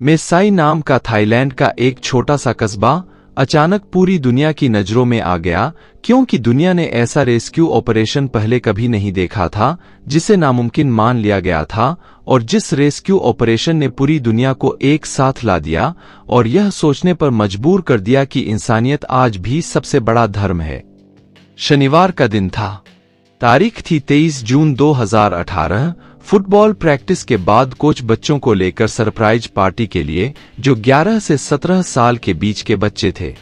में साई नाम का थाईलैंड का एक छोटा सा कस्बा अचानक पूरी दुनिया की नजरों में आ गया, क्योंकि दुनिया ने ऐसा रेस्क्यू ऑपरेशन पहले कभी नहीं देखा था जिसे नामुमकिन मान लिया गया था, और जिस रेस्क्यू ऑपरेशन ने पूरी दुनिया को एक साथ ला दिया और यह सोचने पर मजबूर कर दिया कि इंसानियत आज भी सबसे बड़ा धर्म है। शनिवार का दिन था। तारीख थी 23 जून 2018। फुटबॉल प्रैक्टिस के बाद कोच बच्चों को लेकर सरप्राइज पार्टी के लिए, जो 11 से 17 साल के बीच के बच्चे थे।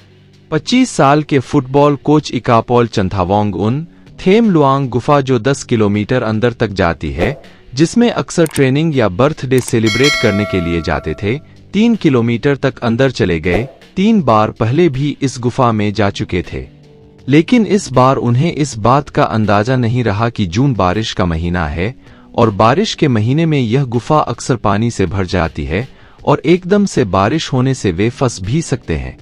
25 साल के फुटबॉल कोच इकापोल चंथावोंग उन थेम लुआंग गुफा, जो 10 किलोमीटर अंदर तक जाती है, जिसमें अक्सर ट्रेनिंग या बर्थडे सेलिब्रेट करने के लिए जाते थे, 3 किलोमीटर तक अंदर चले गए। 3 बार पहले भी इस गुफा में जा चुके थे, लेकिन इस बार उन्हें इस बात का अंदाजा नहीं रहा कि जून बारिश का महीना है, और बारिश के महीने में यह गुफा अक्सर पानी से भर जाती है और एकदम से बारिश होने से वे फंस भी सकते हैं।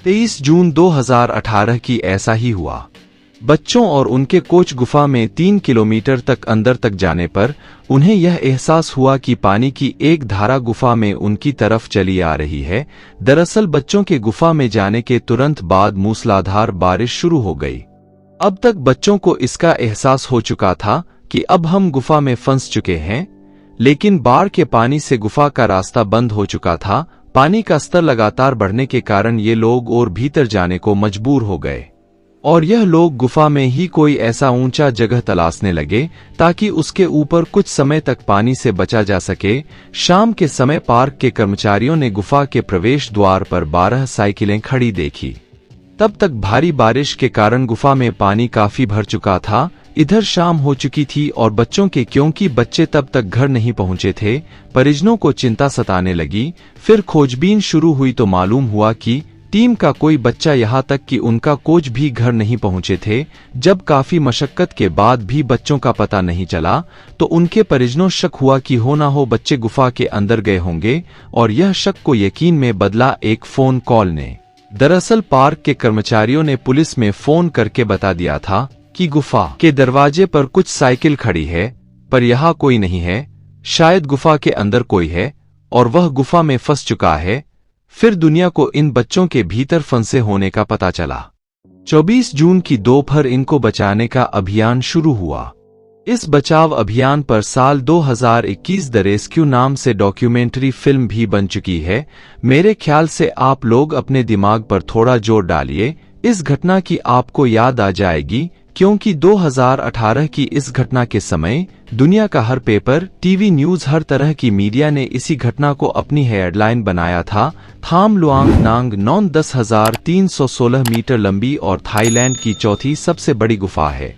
23 जून 2018 की ऐसा ही हुआ। बच्चों और उनके कोच गुफा में 3 किलोमीटर तक अंदर तक जाने पर उन्हें यह एहसास हुआ कि पानी की एक धारा गुफा में उनकी तरफ चली आ रही है। दरअसल बच्चों के गुफा में जाने के तुरंत बाद मूसलाधार बारिश शुरू हो गई। अब तक बच्चों को इसका एहसास हो चुका था कि अब हम गुफा में फंस चुके हैं, लेकिन बाढ़ के पानी से गुफा का रास्ता बंद हो चुका था। पानी का स्तर लगातार बढ़ने के कारण ये लोग और भीतर जाने को मजबूर हो गए, और यह लोग गुफा में ही कोई ऐसा ऊंचा जगह तलाशने लगे ताकि उसके ऊपर कुछ समय तक पानी से बचा जा सके। शाम के समय पार्क के कर्मचारियों ने गुफा के प्रवेश द्वार पर 12 साइकिलें खड़ी देखी। तब तक भारी बारिश के कारण गुफा में पानी काफी भर चुका था। इधर शाम हो चुकी थी और बच्चों के, क्योंकि बच्चे तब तक घर नहीं पहुंचे थे, परिजनों को चिंता सताने लगी। फिर खोजबीन शुरू हुई तो मालूम हुआ कि टीम का कोई बच्चा, यहाँ तक कि उनका कोच भी घर नहीं पहुंचे थे। जब काफी मशक्कत के बाद भी बच्चों का पता नहीं चला तो उनके परिजनों शक हुआ कि हो ना हो बच्चे गुफा के अंदर गए होंगे, और यह शक को यकीन में बदला एक फोन कॉल ने। दरअसल पार्क के कर्मचारियों ने पुलिस में फोन करके बता दिया था कि गुफा के दरवाजे पर कुछ साइकिल खड़ी है, पर यहाँ कोई नहीं है। शायद गुफा के अंदर कोई है और वह गुफा में फंस चुका है। फिर दुनिया को इन बच्चों के भीतर फंसे होने का पता चला। 24 जून की दोपहर इनको बचाने का अभियान शुरू हुआ। इस बचाव अभियान पर साल 2021 द रेस्क्यू नाम से डॉक्यूमेंट्री फिल्म भी बन चुकी है। मेरे ख्याल से आप लोग अपने दिमाग पर थोड़ा जोर डालिए, इस घटना की आपको याद आ जाएगी, क्योंकि 2018 की इस घटना के समय दुनिया का हर पेपर, टीवी न्यूज, हर तरह की मीडिया ने इसी घटना को अपनी हेडलाइन बनाया था। थाम लुआंग नांग नॉन 10,316 मीटर लंबी और थाईलैंड की चौथी सबसे बड़ी गुफा है।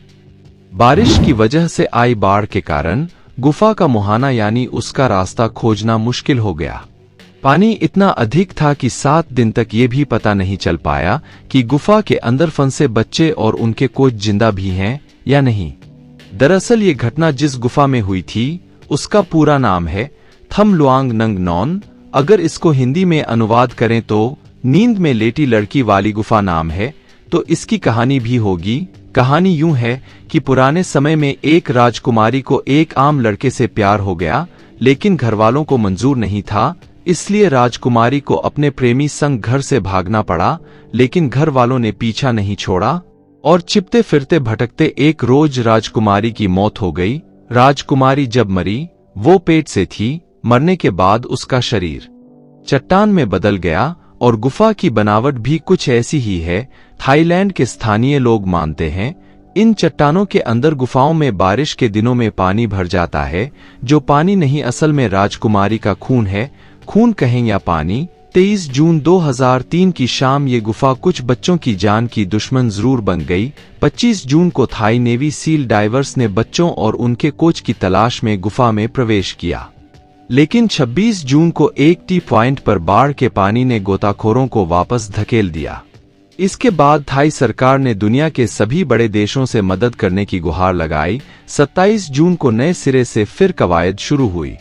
बारिश की वजह से आई बाढ़ के कारण गुफा का मुहाना यानी उसका रास्ता खोजना मुश्किल हो गया। पानी इतना अधिक था कि 7 दिन तक ये भी पता नहीं चल पाया कि गुफा के अंदर फंसे बच्चे और उनके कोच जिंदा भी हैं या नहीं। दरअसल ये घटना जिस गुफा में हुई थी उसका पूरा नाम है थम लुआंग नंग नॉन। अगर इसको हिंदी में अनुवाद करें तो नींद में लेटी लड़की वाली गुफा नाम है। तो इसकी कहानी भी होगी। कहानी यूं है कि पुराने समय में एक राजकुमारी को एक आम लड़के से प्यार हो गया, लेकिन घरवालों को मंजूर नहीं था। इसलिए राजकुमारी को अपने प्रेमी संग घर से भागना पड़ा, लेकिन घर वालों ने पीछा नहीं छोड़ा और चिपते फिरते भटकते एक रोज राजकुमारी की मौत हो गई। राजकुमारी जब मरी, वो पेट से थी। मरने के बाद उसका शरीर चट्टान में बदल गया और गुफा की बनावट भी कुछ ऐसी ही है। थाईलैंड के स्थानीय लोग मानते हैं इन चट्टानों के अंदर गुफाओं में बारिश के दिनों में पानी भर जाता है, जो पानी नहीं असल में राजकुमारी का खून है। खून कहें या पानी। 23 जून 2003 की शाम ये गुफा कुछ बच्चों की जान की दुश्मन जरूर बन गई। 25 जून को थाई नेवी सील डाइवर्स ने बच्चों और उनके कोच की तलाश में गुफा में प्रवेश किया, लेकिन 26 जून को एक टी पॉइंट पर बाढ़ के पानी ने गोताखोरों को वापस धकेल दिया। इसके बाद थाई सरकार ने दुनिया के सभी बड़े देशों से मदद करने की गुहार लगाई। 27 जून को नए सिरे से फिर कवायद शुरू हुई।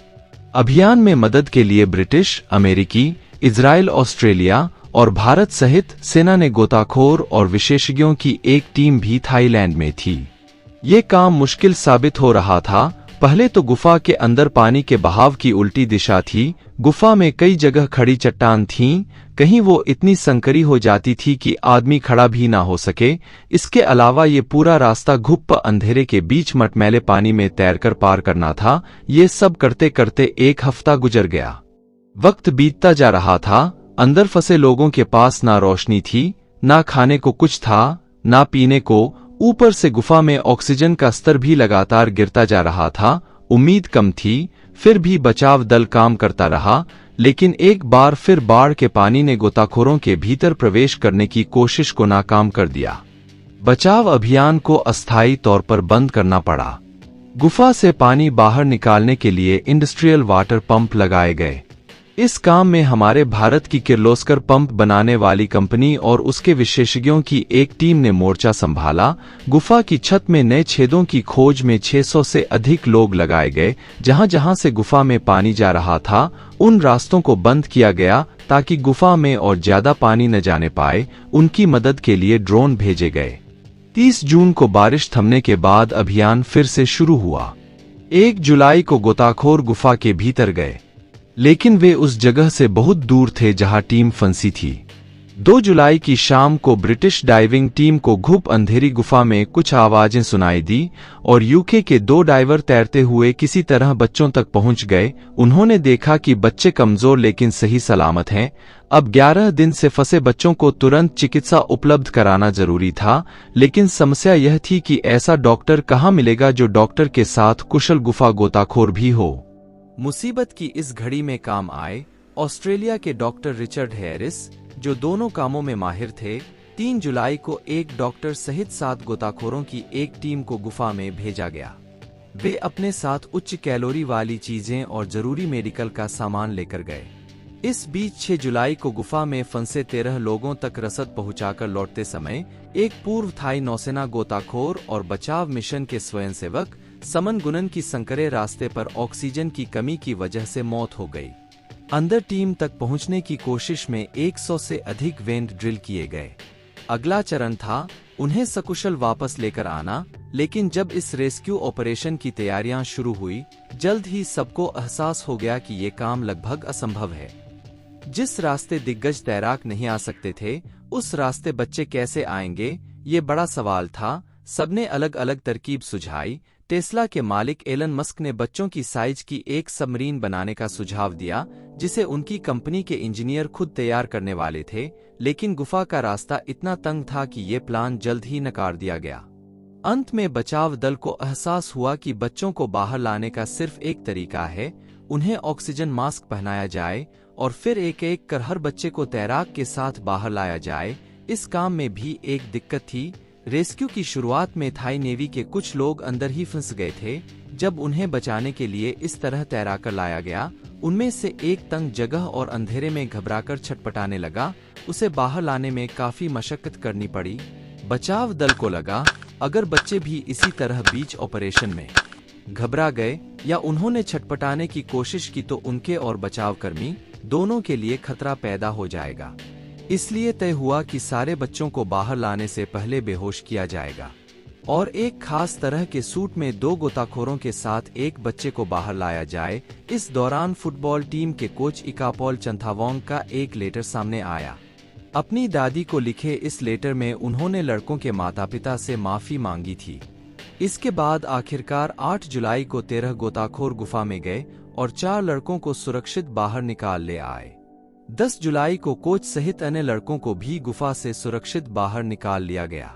अभियान में मदद के लिए ब्रिटिश, अमेरिकी, इजराइल, ऑस्ट्रेलिया और भारत सहित सेना ने गोताखोर और विशेषज्ञों की एक टीम भी थाईलैंड में थी। ये काम मुश्किल साबित हो रहा था, पहले तो गुफा के अंदर पानी के बहाव की उल्टी दिशा थी। गुफा में कई जगह खड़ी चट्टान थीं, कहीं वो इतनी संकरी हो जाती थी कि आदमी खड़ा भी ना हो सके। इसके अलावा ये पूरा रास्ता घुप्प अंधेरे के बीच मटमैले पानी में तैरकर पार करना था। ये सब करते करते 1 हफ्ता गुजर गया। वक्त बीतता जा रहा था। अंदर फंसे लोगों के पास ना रोशनी थी, ना खाने को कुछ था, ना पीने को। ऊपर से गुफा में ऑक्सीजन का स्तर भी लगातार गिरता जा रहा था। उम्मीद कम थी, फिर भी बचाव दल काम करता रहा। लेकिन एक बार फिर बाढ़ के पानी ने गोताखोरों के भीतर प्रवेश करने की कोशिश को नाकाम कर दिया। बचाव अभियान को अस्थायी तौर पर बंद करना पड़ा। गुफा से पानी बाहर निकालने के लिए इंडस्ट्रियल वाटर पंप लगाए गए। इस काम में हमारे भारत की किर्लोस्कर पंप बनाने वाली कंपनी और उसके विशेषज्ञों की एक टीम ने मोर्चा संभाला। गुफा की छत में नए छेदों की खोज में 600 से अधिक लोग लगाए गए। जहां जहां से गुफा में पानी जा रहा था, उन रास्तों को बंद किया गया ताकि गुफा में और ज्यादा पानी न जाने पाए। उनकी मदद के लिए ड्रोन भेजे गए। 30 जून को बारिश थमने के बाद अभियान फिर से शुरू हुआ। 1 जुलाई को गोताखोर गुफा के भीतर गए, लेकिन वे उस जगह से बहुत दूर थे जहां टीम फंसी थी। 2 जुलाई की शाम को ब्रिटिश डाइविंग टीम को घुप अंधेरी गुफा में कुछ आवाजें सुनाई दी और यूके के 2 डाइवर तैरते हुए किसी तरह बच्चों तक पहुंच गए। उन्होंने देखा कि बच्चे कमजोर लेकिन सही सलामत हैं। अब 11 दिन से फंसे बच्चों को तुरंत चिकित्सा उपलब्ध कराना जरूरी था, लेकिन समस्या यह थी कि ऐसा डॉक्टर कहां मिलेगा जो डॉक्टर के साथ कुशल गुफा गोताखोर भी हो। मुसीबत की इस घड़ी में काम आए ऑस्ट्रेलिया के डॉक्टर रिचर्ड हैरिस, जो दोनों कामों में माहिर थे। 3 जुलाई को एक डॉक्टर सहित 7 गोताखोरों की एक टीम को गुफा में भेजा गया। वे अपने साथ उच्च कैलोरी वाली चीजें और जरूरी मेडिकल का सामान लेकर गए। इस बीच 6 जुलाई को गुफा में फंसे 13 लोगों तक रसद पहुंचाकर लौटते समय एक पूर्व थाई नौसेना गोताखोर और बचाव मिशन के स्वयंसेवक समन गुनन की संकरे रास्ते पर ऑक्सीजन की कमी की वजह से मौत हो गई। अंदर टीम तक पहुंचने की कोशिश में 100 से अधिक वेंट ड्रिल किए गए। अगला चरण था उन्हें सकुशल वापस लेकर आना। लेकिन जब इस रेस्क्यू ऑपरेशन की तैयारियां शुरू हुई, जल्द ही सबको एहसास हो गया कि ये काम लगभग असंभव है। जिस रास्ते दिग्गज तैराक नहीं आ सकते थे, उस रास्ते बच्चे कैसे आएंगे, ये बड़ा सवाल था। सबने अलग अलग तरकीब सुझाई। टेस्ला के मालिक एलन मस्क ने बच्चों की साइज की एक सबमरीन बनाने का सुझाव दिया, जिसे उनकी कंपनी के इंजीनियर खुद तैयार करने वाले थे। लेकिन गुफा का रास्ता इतना तंग था कि ये प्लान जल्द ही नकार दिया गया। अंत में बचाव दल को एहसास हुआ कि बच्चों को बाहर लाने का सिर्फ एक तरीका है, उन्हें ऑक्सीजन मास्क पहनाया जाए और फिर एक एक कर हर बच्चे को तैराक के साथ बाहर लाया जाए। इस काम में भी एक दिक्कत थी। रेस्क्यू की शुरुआत में थाई नेवी के कुछ लोग अंदर ही फंस गए थे। जब उन्हें बचाने के लिए इस तरह तैराकर लाया गया, उनमें से एक तंग जगह और अंधेरे में घबराकर छटपटाने लगा। उसे बाहर लाने में काफी मशक्कत करनी पड़ी। बचाव दल को लगा अगर बच्चे भी इसी तरह बीच ऑपरेशन में घबरा गए या उन्होंने छटपटाने की कोशिश की तो उनके और बचावकर्मी दोनों के लिए खतरा पैदा हो जाएगा। इसलिए तय हुआ कि सारे बच्चों को बाहर लाने से पहले बेहोश किया जाएगा और एक खास तरह के सूट में 2 गोताखोरों के साथ एक बच्चे को बाहर लाया जाए। इस दौरान फुटबॉल टीम के कोच इकापॉल चंथावोंग का एक लेटर सामने आया। अपनी दादी को लिखे इस लेटर में उन्होंने लड़कों के माता पिता से माफी मांगी थी। इसके बाद आखिरकार 8 जुलाई को 13 गोताखोर गुफा में गए और 4 लड़कों को सुरक्षित बाहर निकाल ले आए। 10 जुलाई को कोच सहित अन्य लड़कों को भी गुफा से सुरक्षित बाहर निकाल लिया गया।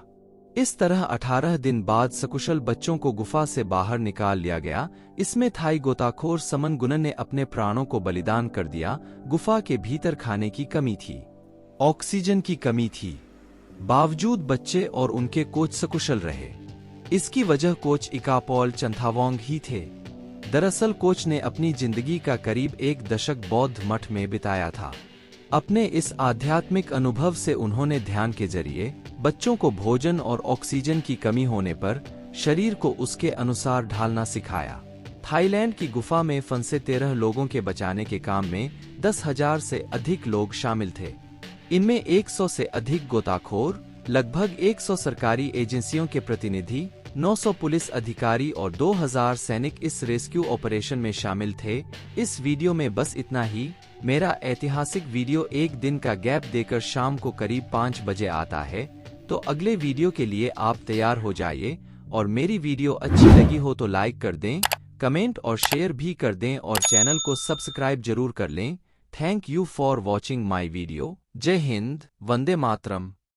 इस तरह 18 दिन बाद सकुशल बच्चों को गुफा से बाहर निकाल लिया गया। इसमें थाई गोताखोर समन गुनन ने अपने प्राणों को बलिदान कर दिया। गुफा के भीतर खाने की कमी थी, ऑक्सीजन की कमी थी, बावजूद बच्चे और उनके कोच सकुशल रहे। इसकी वजह कोच इकापॉल चंथावोंग ही थे। दरअसल कोच ने अपनी जिंदगी का करीब 1 दशक बौद्ध मठ में बिताया था। अपने इस आध्यात्मिक अनुभव से उन्होंने ध्यान के जरिए बच्चों को भोजन और ऑक्सीजन की कमी होने पर शरीर को उसके अनुसार ढालना सिखाया। थाईलैंड की गुफा में फंसे 13 लोगों के बचाने के काम में 10,000 से अधिक लोग शामिल थे। इनमें 100 से अधिक गोताखोर, लगभग 100 सरकारी एजेंसियों के प्रतिनिधि, 900 पुलिस अधिकारी और 2000 सैनिक इस रेस्क्यू ऑपरेशन में शामिल थे। इस वीडियो में बस इतना ही। मेरा ऐतिहासिक वीडियो एक दिन का गैप देकर शाम को करीब 5 बजे आता है, तो अगले वीडियो के लिए आप तैयार हो जाइए। और मेरी वीडियो अच्छी लगी हो तो लाइक कर दें, कमेंट और शेयर भी कर दें और चैनल को सब्सक्राइब जरूर कर लें। Thank you for watching my video. जय हिंद, वंदे मातरम।